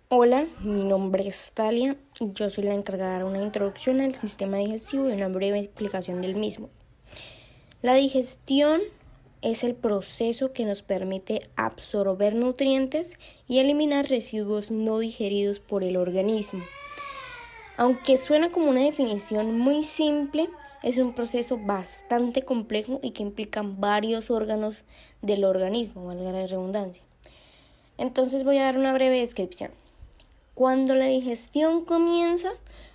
Hola, mi nombre es Talia y yo soy la encargada de dar una introducción al sistema digestivo y una breve explicación del mismo. La digestión es el proceso que nos permite absorber nutrientes y eliminar residuos no digeridos por el organismo. Aunque suena como una definición muy simple, es un proceso bastante complejo y que implica varios órganos del organismo, valga la redundancia. Entonces voy a dar una breve descripción. Cuando la digestión comienza,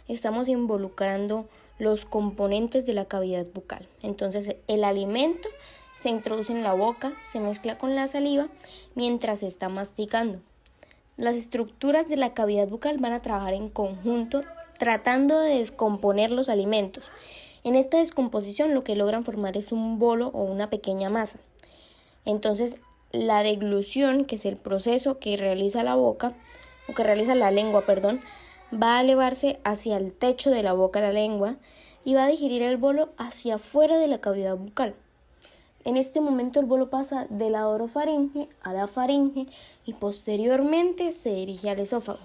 estamos involucrando los componentes de la cavidad bucal. Entonces, el alimento se introduce en la boca, se mezcla con la saliva mientras se está masticando. Las estructuras de la cavidad bucal van a trabajar en conjunto tratando de descomponer los alimentos. En esta descomposición lo que logran formar es un bolo o una pequeña masa. Entonces, la deglución, que es el proceso que realiza la boca, o que realiza la lengua, va a elevarse hacia el techo de la boca de la lengua y va a digerir el bolo hacia afuera de la cavidad bucal. En este momento el bolo pasa de la orofaringe a la faringe y posteriormente se dirige al esófago.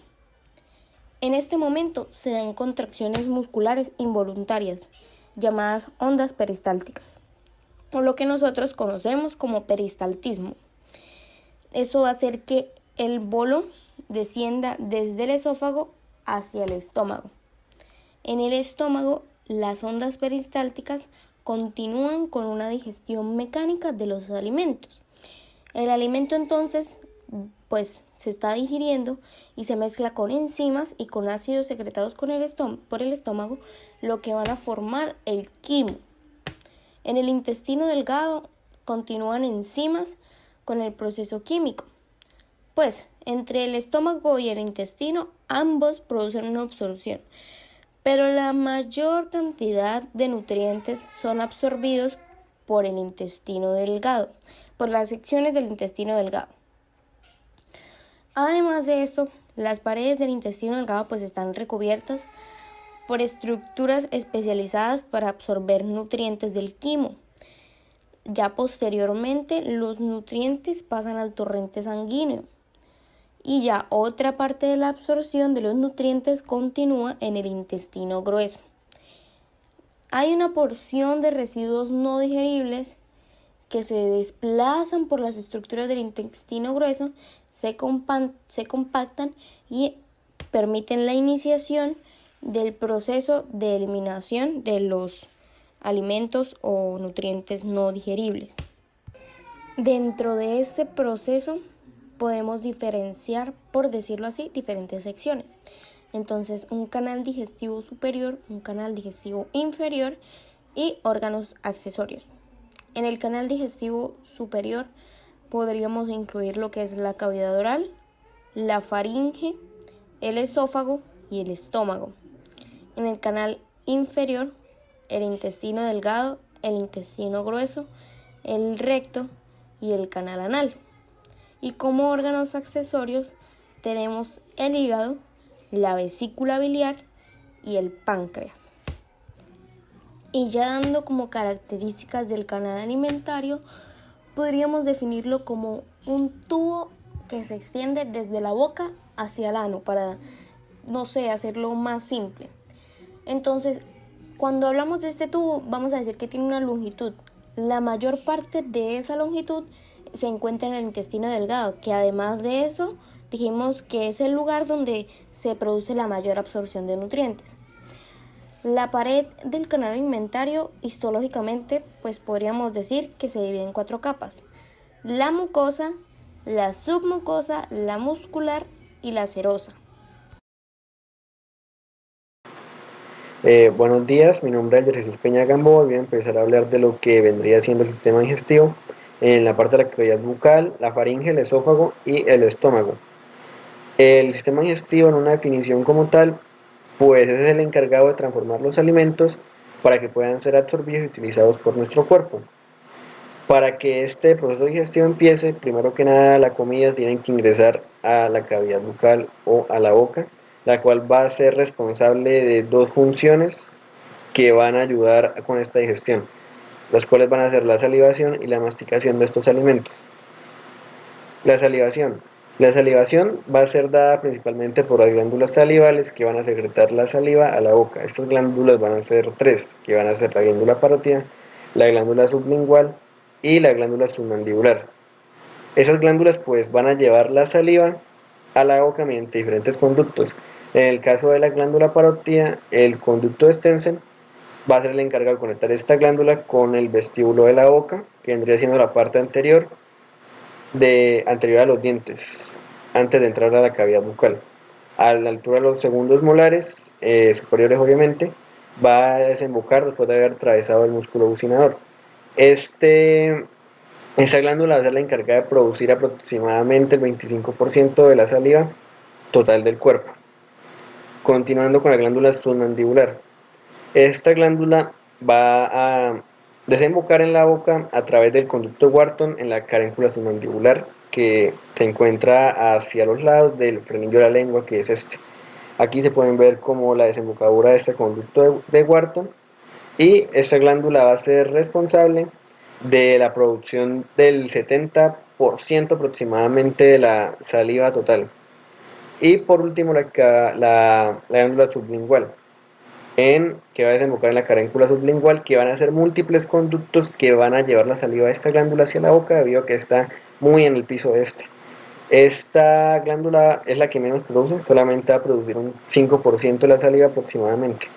En este momento se dan contracciones musculares involuntarias, llamadas ondas peristálticas, o lo que nosotros conocemos como peristaltismo. Eso va a hacer que el bolo descienda desde el esófago hacia el estómago. En el estómago, las ondas peristálticas continúan con una digestión mecánica de los alimentos. El alimento entonces se está digiriendo y se mezcla con enzimas y con ácidos secretados por el estómago, lo que van a formar el quimo. En el intestino delgado continúan enzimas con el proceso químico. Pues entre el estómago y el intestino ambos producen una absorción, pero la mayor cantidad de nutrientes son absorbidos por el intestino delgado, por las secciones del intestino delgado. Además de esto, las paredes del intestino delgado están recubiertas por estructuras especializadas para absorber nutrientes del quimo. Ya posteriormente, los nutrientes pasan al torrente sanguíneo y ya otra parte de la absorción de los nutrientes continúa en el intestino grueso. Hay una porción de residuos no digeribles que se desplazan por las estructuras del intestino grueso, se compactan y permiten la iniciación del proceso de eliminación de los alimentos o nutrientes no digeribles. Dentro de este proceso podemos diferenciar, por decirlo así, diferentes secciones. Entonces, un canal digestivo superior, un canal digestivo inferior y órganos accesorios. En el canal digestivo superior podríamos incluir lo que es la cavidad oral, la faringe, el esófago y el estómago. En el canal inferior, el intestino delgado, el intestino grueso, el recto y el canal anal. Y como órganos accesorios tenemos el hígado, la vesícula biliar y el páncreas. Y ya dando como características del canal alimentario, podríamos definirlo como un tubo que se extiende desde la boca hacia el ano, para, hacerlo más simple. Entonces, cuando hablamos de este tubo, vamos a decir que tiene una longitud. La mayor parte de esa longitud se encuentra en el intestino delgado, que además de eso, dijimos que es el lugar donde se produce la mayor absorción de nutrientes. La pared del canal alimentario, histológicamente, podríamos decir que se divide en 4 capas: la mucosa, la submucosa, la muscular y la serosa. Buenos días, mi nombre es Jesús Peña Gamboa. Voy a empezar a hablar de lo que vendría siendo el sistema digestivo en la parte de la cavidad bucal, la faringe, el esófago y el estómago. El sistema digestivo, en una definición como tal, es el encargado de transformar los alimentos para que puedan ser absorbidos y utilizados por nuestro cuerpo. Para que este proceso digestivo empiece, primero que nada la comida tiene que ingresar a la cavidad bucal o a la boca, la cual va a ser responsable de dos funciones que van a ayudar con esta digestión, las cuales van a ser la salivación y la masticación de estos alimentos. La salivación. La salivación va a ser dada principalmente por las glándulas salivales que van a secretar la saliva a la boca. Estas glándulas van a ser tres, que van a ser la glándula parótida, la glándula sublingual y la glándula submandibular. Esas glándulas pues van a llevar la saliva a la boca mediante diferentes conductos. En el caso de la glándula parótida, el conducto de Stensen va a ser el encargado de conectar esta glándula con el vestíbulo de la boca, que vendría siendo la parte anterior anterior a los dientes, antes de entrar a la cavidad bucal. A la altura de los segundos molares, superiores obviamente, va a desembocar después de haber atravesado el músculo bucinador. Esa glándula va a ser la encargada de producir aproximadamente el 25% de la saliva total del cuerpo. Continuando con la glándula submandibular. Esta glándula va a desembocar en la boca a través del conducto Wharton en la caréncula submandibular, que se encuentra hacia los lados del frenillo de la lengua, que es este. Aquí se pueden ver como la desembocadura de este conducto de Wharton, y esta glándula va a ser responsable de la producción del 70% aproximadamente de la saliva total. Y por último la glándula sublingual, que va a desembocar en la caréncula sublingual, que van a ser múltiples conductos que van a llevar la saliva de esta glándula hacia la boca, debido a que está muy en el piso de este. Esta glándula es la que menos produce, solamente va a producir un 5% de la saliva aproximadamente.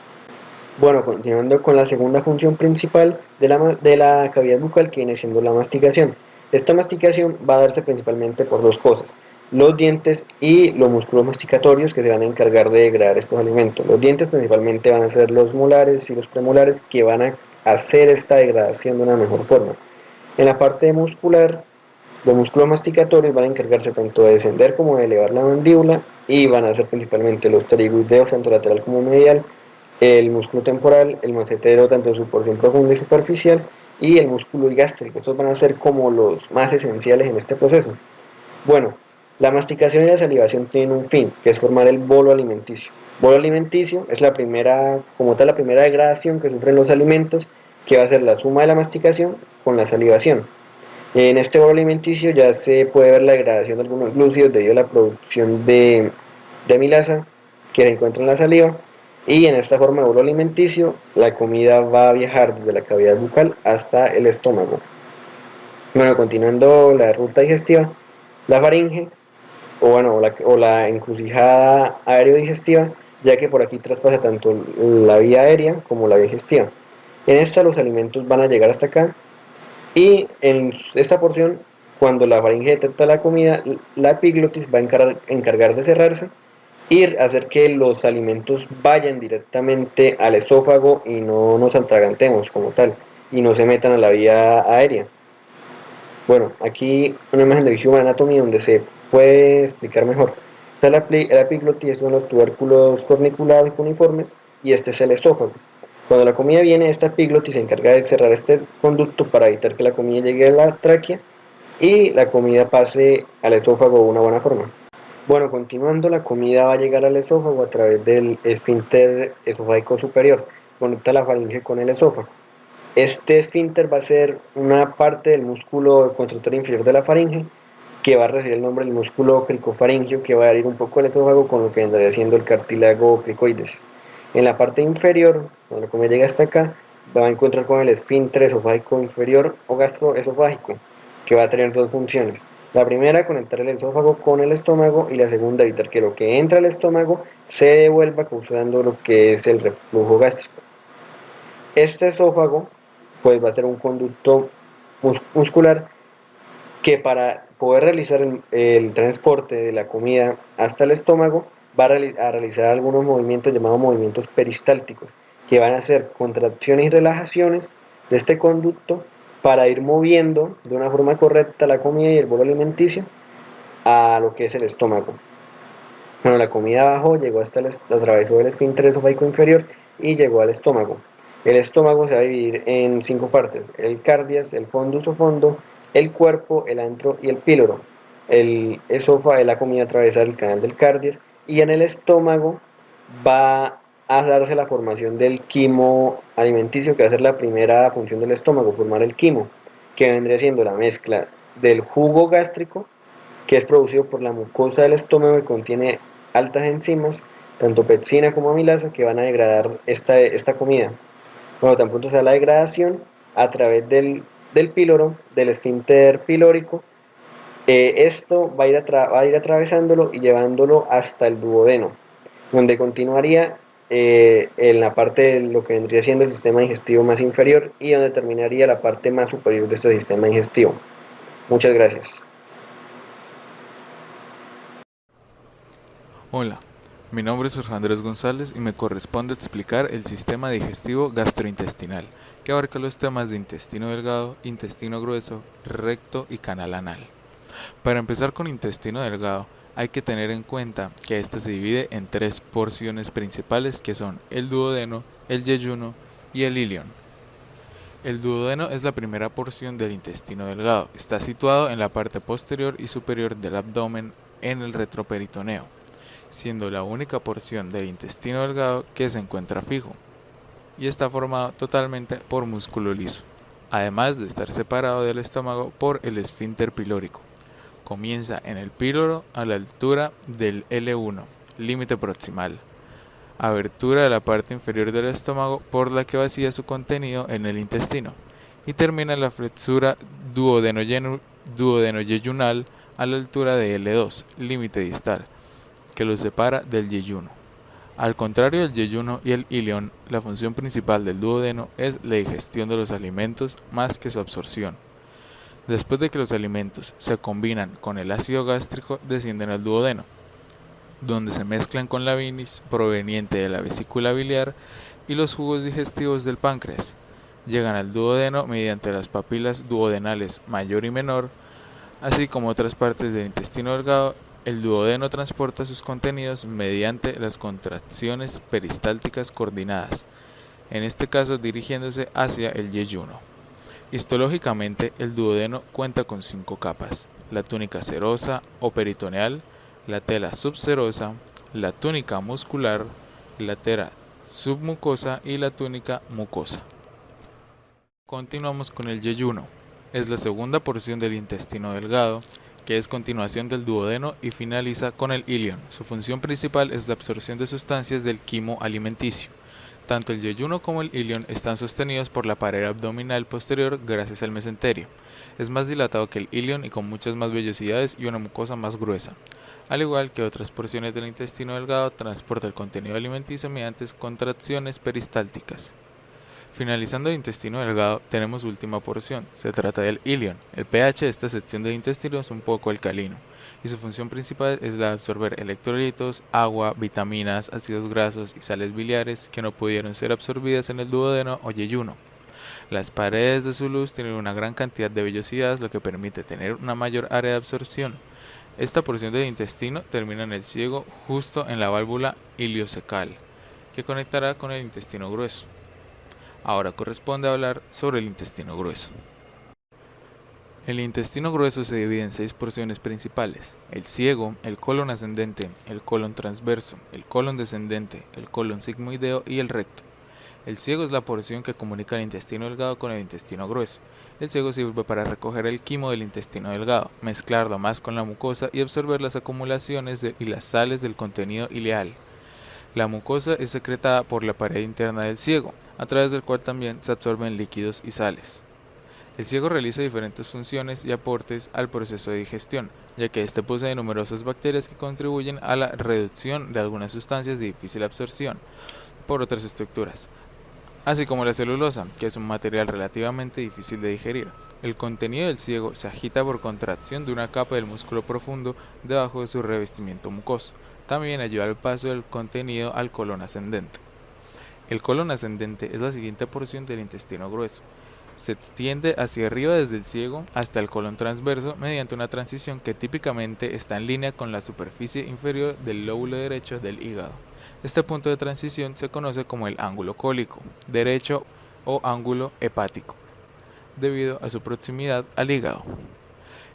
Bueno, continuando con la segunda función principal de la cavidad bucal, que viene siendo la masticación. Esta masticación va a darse principalmente por dos cosas: los dientes y los músculos masticatorios, que se van a encargar de degradar estos alimentos. Los dientes principalmente van a ser los molares y los premolares, que van a hacer esta degradación de una mejor forma. En la parte muscular, los músculos masticatorios van a encargarse tanto de descender como de elevar la mandíbula, y van a ser principalmente los pterigoideos, tanto lateral como medial, el músculo temporal, el macetero, tanto en su porción profunda y superficial, y el músculo gástrico. Estos van a ser como los más esenciales en este proceso. Bueno, la masticación y la salivación tienen un fin, que es formar el bolo alimenticio. Bolo alimenticio es la primera, como tal, la primera degradación que sufren los alimentos, que va a ser la suma de la masticación con la salivación. En este bolo alimenticio ya se puede ver la degradación de algunos glúcidos debido a la producción de amilasa que se encuentra en la saliva, y en esta forma de bolo alimenticio la comida va a viajar desde la cavidad bucal hasta el estómago. Bueno, continuando la ruta digestiva, la faringe, o la encrucijada aerodigestiva, ya que por aquí traspasa tanto la vía aérea como la vía digestiva. En esta los alimentos van a llegar hasta acá, y en esta porción, cuando la faringe detecta la comida, la epiglotis va a encargar de cerrarse y hacer que los alimentos vayan directamente al esófago y no nos atragantemos como tal, y no se metan a la vía aérea. Bueno, aquí una imagen de Human Anatomy donde se puede explicar mejor. Está la epiglotis, son los tubérculos corniculados y cuneiformes, y este es el esófago. Cuando la comida viene, esta epiglotis se encarga de cerrar este conducto para evitar que la comida llegue a la tráquea y la comida pase al esófago de una buena forma. Bueno, continuando, la comida va a llegar al esófago a través del esfínter esofágico superior, conecta la faringe con el esófago. Este esfínter va a ser una parte del músculo constructor inferior de la faringe, que va a recibir el nombre del músculo cricofaringio, que va a abrir un poco el esófago con lo que vendría siendo el cartílago cricoides. En la parte inferior, cuando la comida llega hasta acá, va a encontrar con el esfínter esofágico inferior o gastroesofágico, que va a tener dos funciones. La primera, conectar el esófago con el estómago, y la segunda, evitar que lo que entra al estómago se devuelva, causando lo que es el reflujo gástrico. Este esófago pues va a ser un conducto muscular que, para poder realizar el transporte de la comida hasta el estómago, va a realizar algunos movimientos llamados movimientos peristálticos, que van a ser contracciones y relajaciones de este conducto para ir moviendo de una forma correcta la comida y el bolo alimenticio a lo que es el estómago. Bueno, la comida bajó, llegó atravesó el esfínter esofágico inferior y llegó al estómago. El estómago se va a dividir en 5 partes: el cardias, el fundus o fondo, el cuerpo, el antro y el píloro. El esófago de la comida atravesar el canal del cardias, y en el estómago va a darse la formación del quimo alimenticio, que va a ser la primera función del estómago, formar el quimo, que vendría siendo la mezcla del jugo gástrico que es producido por la mucosa del estómago y contiene altas enzimas, tanto pepsina como amilasa, que van a degradar esta comida. Bueno, tan pronto sea la degradación, a través del píloro, del esfínter pilórico, esto va a ir atravesándolo y llevándolo hasta el duodeno, donde continuaría en la parte de lo que vendría siendo el sistema digestivo más inferior y donde terminaría la parte más superior de este sistema digestivo. Muchas gracias. Hola, mi nombre es Jorge Andrés González y me corresponde explicar el sistema digestivo gastrointestinal, que abarca los temas de intestino delgado, intestino grueso, recto y canal anal. Para empezar con intestino delgado, hay que tener en cuenta que este se divide en tres porciones principales que son el duodeno, el yeyuno y el ilion. El duodeno es la primera porción del intestino delgado, está situado en la parte posterior y superior del abdomen en el retroperitoneo, siendo la única porción del intestino delgado que se encuentra fijo, y está formado totalmente por músculo liso, además de estar separado del estómago por el esfínter pilórico. Comienza en el píloro a la altura del L1, límite proximal, abertura de la parte inferior del estómago por la que vacía su contenido en el intestino, y termina en la flexura duodenojejunal a la altura de L2, límite distal, que lo separa del yeyuno. Al contrario del yeyuno y el ilion, la función principal del duodeno es la digestión de los alimentos más que su absorción. Después de que los alimentos se combinan con el ácido gástrico, descienden al duodeno, donde se mezclan con la bilis proveniente de la vesícula biliar y los jugos digestivos del páncreas. Llegan al duodeno mediante las papilas duodenales mayor y menor, así como otras partes del intestino delgado. El duodeno transporta sus contenidos mediante las contracciones peristálticas coordinadas, en este caso dirigiéndose hacia el yeyuno. Histológicamente, el duodeno cuenta con 5 capas: la túnica serosa o peritoneal, la tela subserosa, la túnica muscular, la tela submucosa y la túnica mucosa. Continuamos con el yeyuno. Es la segunda porción del intestino delgado, que es continuación del duodeno y finaliza con el ilion. Su función principal es la absorción de sustancias del quimo alimenticio. Tanto el yeyuno como el ilion están sostenidos por la pared abdominal posterior gracias al mesenterio. Es más dilatado que el ilion y con muchas más vellosidades y una mucosa más gruesa. Al igual que otras porciones del intestino delgado, transporta el contenido alimenticio mediante contracciones peristálticas. Finalizando el intestino delgado, tenemos su última porción. Se trata del ilion. El pH de esta sección del intestino es un poco alcalino, y su función principal es la de absorber electrolitos, agua, vitaminas, ácidos grasos y sales biliares que no pudieron ser absorbidas en el duodeno o yeyuno. Las paredes de su luz tienen una gran cantidad de vellosidades, lo que permite tener una mayor área de absorción. Esta porción del intestino termina en el ciego, justo en la válvula iliocecal, que conectará con el intestino grueso. Ahora corresponde hablar sobre el intestino grueso. El intestino grueso se divide en 6 porciones principales: el ciego, el colon ascendente, el colon transverso, el colon descendente, el colon sigmoideo y el recto. El ciego es la porción que comunica el intestino delgado con el intestino grueso. El ciego sirve para recoger el quimo del intestino delgado, mezclarlo más con la mucosa y absorber las acumulaciones y las sales del contenido ileal. La mucosa es secretada por la pared interna del ciego, a través del cual también se absorben líquidos y sales. El ciego realiza diferentes funciones y aportes al proceso de digestión, ya que este posee numerosas bacterias que contribuyen a la reducción de algunas sustancias de difícil absorción por otras estructuras, así como la celulosa, que es un material relativamente difícil de digerir. El contenido del ciego se agita por contracción de una capa del músculo profundo debajo de su revestimiento mucoso. También ayuda al paso del contenido al colon ascendente. El colon ascendente es la siguiente porción del intestino grueso. Se extiende hacia arriba desde el ciego hasta el colon transverso mediante una transición que típicamente está en línea con la superficie inferior del lóbulo derecho del hígado. Este punto de transición se conoce como el ángulo cólico derecho o ángulo hepático, debido a su proximidad al hígado.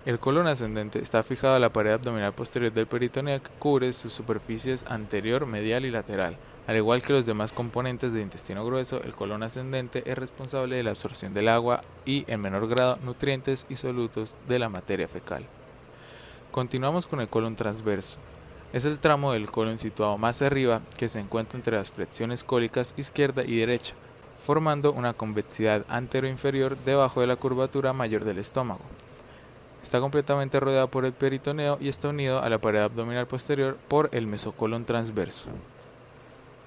El colon ascendente está fijado a la pared abdominal posterior del peritoneo, que cubre sus superficies anterior, medial y lateral. Al igual que los demás componentes del intestino grueso, el colon ascendente es responsable de la absorción del agua y, en menor grado, nutrientes y solutos de la materia fecal. Continuamos con el colon transverso. Es el tramo del colon situado más arriba que se encuentra entre las flexiones cólicas izquierda y derecha, formando una convexidad anteroinferior debajo de la curvatura mayor del estómago. Está completamente rodeado por el peritoneo y está unido a la pared abdominal posterior por el mesocolon transverso.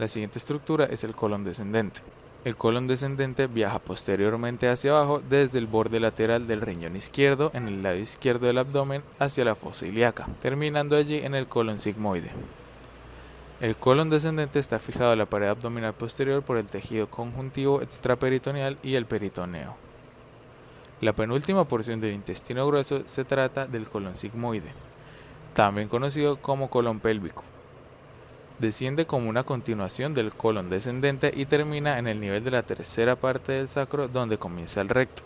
La siguiente estructura es el colon descendente. El colon descendente viaja posteriormente hacia abajo desde el borde lateral del riñón izquierdo en el lado izquierdo del abdomen hacia la fosa ilíaca, terminando allí en el colon sigmoide. El colon descendente está fijado a la pared abdominal posterior por el tejido conjuntivo extraperitoneal y el peritoneo. La penúltima porción del intestino grueso se trata del colon sigmoide, también conocido como colon pélvico. Desciende como una continuación del colon descendente y termina en el nivel de la tercera parte del sacro donde comienza el recto.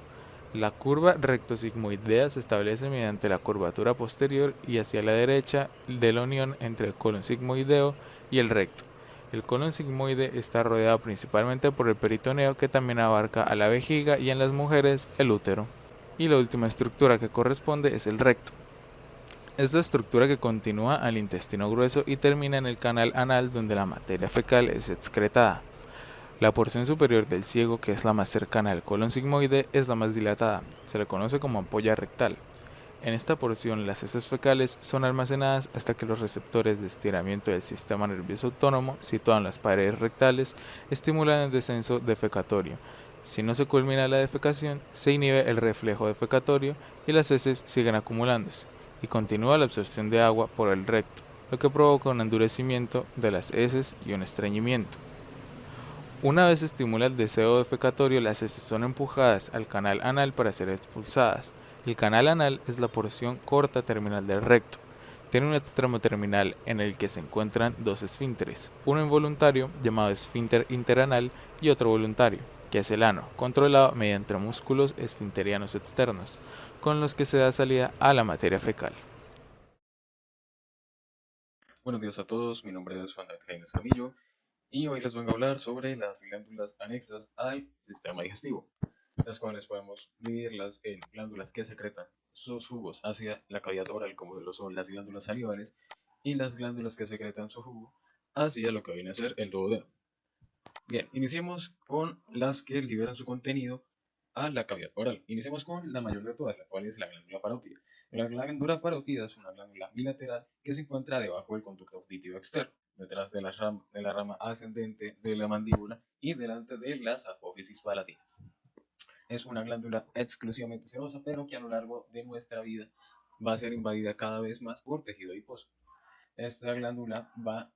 La curva rectosigmoidea se establece mediante la curvatura posterior y hacia la derecha de la unión entre el colon sigmoideo y el recto. El colon sigmoide está rodeado principalmente por el peritoneo que también abarca a la vejiga y en las mujeres el útero. Y la última estructura que corresponde es el recto. Es la estructura que continúa al intestino grueso y termina en el canal anal donde la materia fecal es excretada. La porción superior del ciego, que es la más cercana al colon sigmoide, es la más dilatada. Se le conoce como ampolla rectal. En esta porción las heces fecales son almacenadas hasta que los receptores de estiramiento del sistema nervioso autónomo, situados en las paredes rectales, estimulan el descenso defecatorio. Si no se culmina la defecación, se inhibe el reflejo defecatorio y las heces siguen acumulándose, y continúa la absorción de agua por el recto, lo que provoca un endurecimiento de las heces y un estreñimiento. Una vez se estimula el deseo defecatorio, las heces son empujadas al canal anal para ser expulsadas. El canal anal es la porción corta terminal del recto. Tiene un extremo terminal en el que se encuentran dos esfínteres, uno involuntario llamado esfínter interanal y otro voluntario, que es el ano, controlado mediante músculos esfinterianos externos, con los que se da salida a la materia fecal. Buenos días a todos, mi nombre es Juan David Jaime Camillo y hoy les vengo a hablar sobre las glándulas anexas al sistema digestivo, las cuales podemos dividirlas en glándulas que secretan sus jugos hacia la cavidad oral, como lo son las glándulas salivales, y las glándulas que secretan su jugo hacia lo que viene a ser el duodeno. Bien, iniciemos con las que liberan su contenido a la cavidad oral. Iniciemos con la mayor de todas, la cual es la glándula parótida. La glándula parótida es una glándula bilateral que se encuentra debajo del conducto auditivo externo, detrás de la rama ascendente de la mandíbula y delante de las apófisis palatinas. Es una glándula exclusivamente serosa, pero que a lo largo de nuestra vida va a ser invadida cada vez más por tejido adiposo. Esta glándula va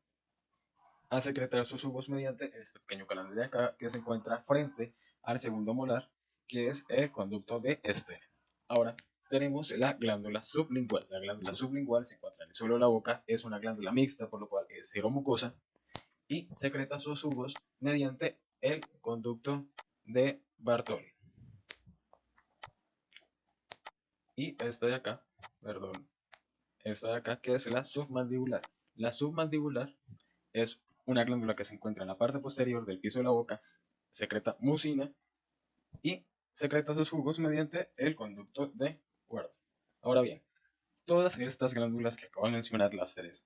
a secretar sus jugos mediante este pequeño canal de acá que se encuentra frente al segundo molar, que es el conducto de Stenner. Ahora tenemos la glándula sublingual. La glándula sublingual se encuentra en el suelo de la boca, es una glándula mixta, por lo cual es seromucosa y secreta sus jugos mediante el conducto de Bartoli. Y esta de acá, perdón, esta de acá que es la submandibular. La submandibular es una glándula que se encuentra en la parte posterior del piso de la boca, secreta mucina y secreta sus jugos mediante el conducto de Werth. Ahora bien, todas estas glándulas que acabo de mencionar, las tres,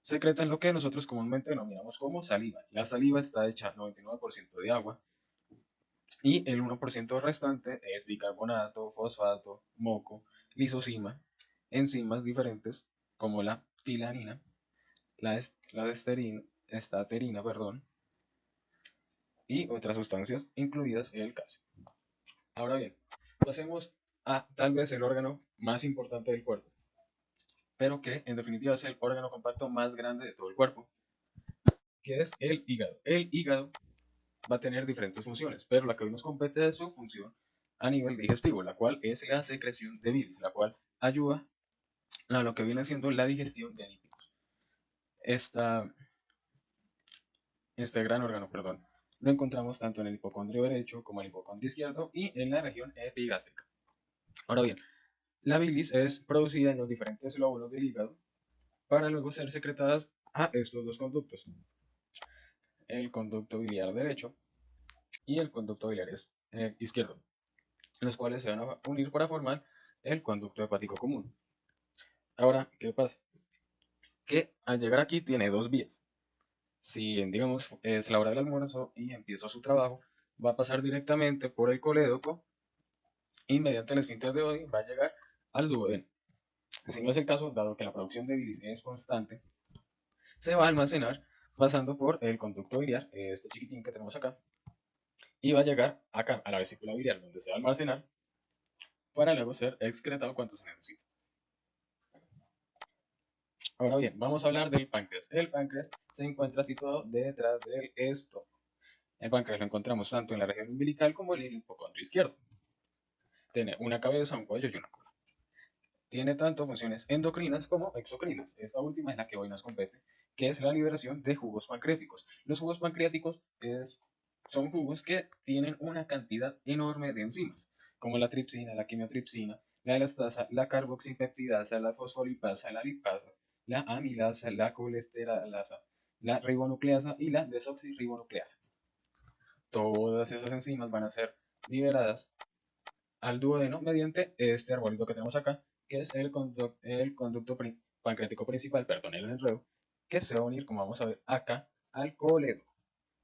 secretan lo que nosotros comúnmente denominamos como saliva. La saliva está hecha 99% de agua y el 1% restante es bicarbonato, fosfato, moco, lisozima, enzimas diferentes como la tilanina, la estaterina, y otras sustancias, incluidas el calcio. Ahora bien, pasemos a tal vez el órgano más importante del cuerpo, pero que en definitiva es el órgano compacto más grande de todo el cuerpo, que es el hígado. El hígado va a tener diferentes funciones, pero la que hoy nos compete es su función a nivel digestivo, la cual es la secreción de bilis, la cual ayuda a lo que viene siendo la digestión de lípidos. Este gran órgano, lo encontramos tanto en el hipocondrio derecho como en el hipocondrio izquierdo y en la región epigástrica. Ahora bien, la bilis es producida en los diferentes lóbulos del hígado para luego ser secretadas a estos dos conductos, el conducto biliar derecho y el conducto biliar izquierdo, los cuales se van a unir para formar el conducto hepático común. Ahora, ¿qué pasa? Que al llegar aquí tiene dos vías. Si, digamos, es la hora del almuerzo y empieza su trabajo, va a pasar directamente por el colédoco y mediante el esfínter de Oddi va a llegar al duodeno. Si no es el caso, dado que la producción de bilis es constante, se va a almacenar pasando por el conducto biliar, este chiquitín que tenemos acá, y va a llegar acá a la vesícula biliar, donde se va a almacenar para luego ser excretado cuanto se necesite. Ahora bien, vamos a hablar del páncreas. El páncreas se encuentra situado detrás del estómago. El páncreas lo encontramos tanto en la región umbilical como en el hipocondrio izquierdo. Tiene una cabeza, un cuello y una cola. Tiene tanto funciones endocrinas como exocrinas. Esta última es la que hoy nos compete, que es la liberación de jugos pancreáticos. Los jugos pancreáticos son jugos que tienen una cantidad enorme de enzimas, como la tripsina, la quimiotripsina, la elastasa, la carboxipeptidasa, la fosfolipasa, la lipasa, la amilasa, la colesterolasa, la ribonucleasa y la desoxirribonucleasa. Todas esas enzimas van a ser liberadas al duodeno mediante este arbolito que tenemos acá, que es el conducto pancreático principal, perdón, el enredo, que se va a unir, como vamos a ver acá, al colédoco.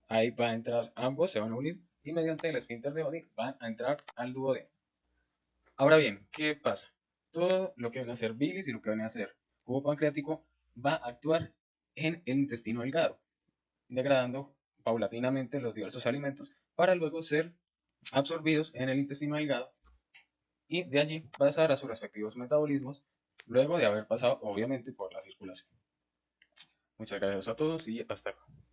Ahí va a entrar, ambos se van a unir y mediante el esfínter de Oddi van a entrar al duodeno. Ahora bien, ¿qué pasa? Todo lo que viene a ser bilis y lo que viene a ser jugo pancreático va a actuar en el intestino delgado, degradando paulatinamente los diversos alimentos para luego ser absorbidos en el intestino delgado y de allí pasar a sus respectivos metabolismos luego de haber pasado obviamente por la circulación. Muchas gracias a todos y hasta luego.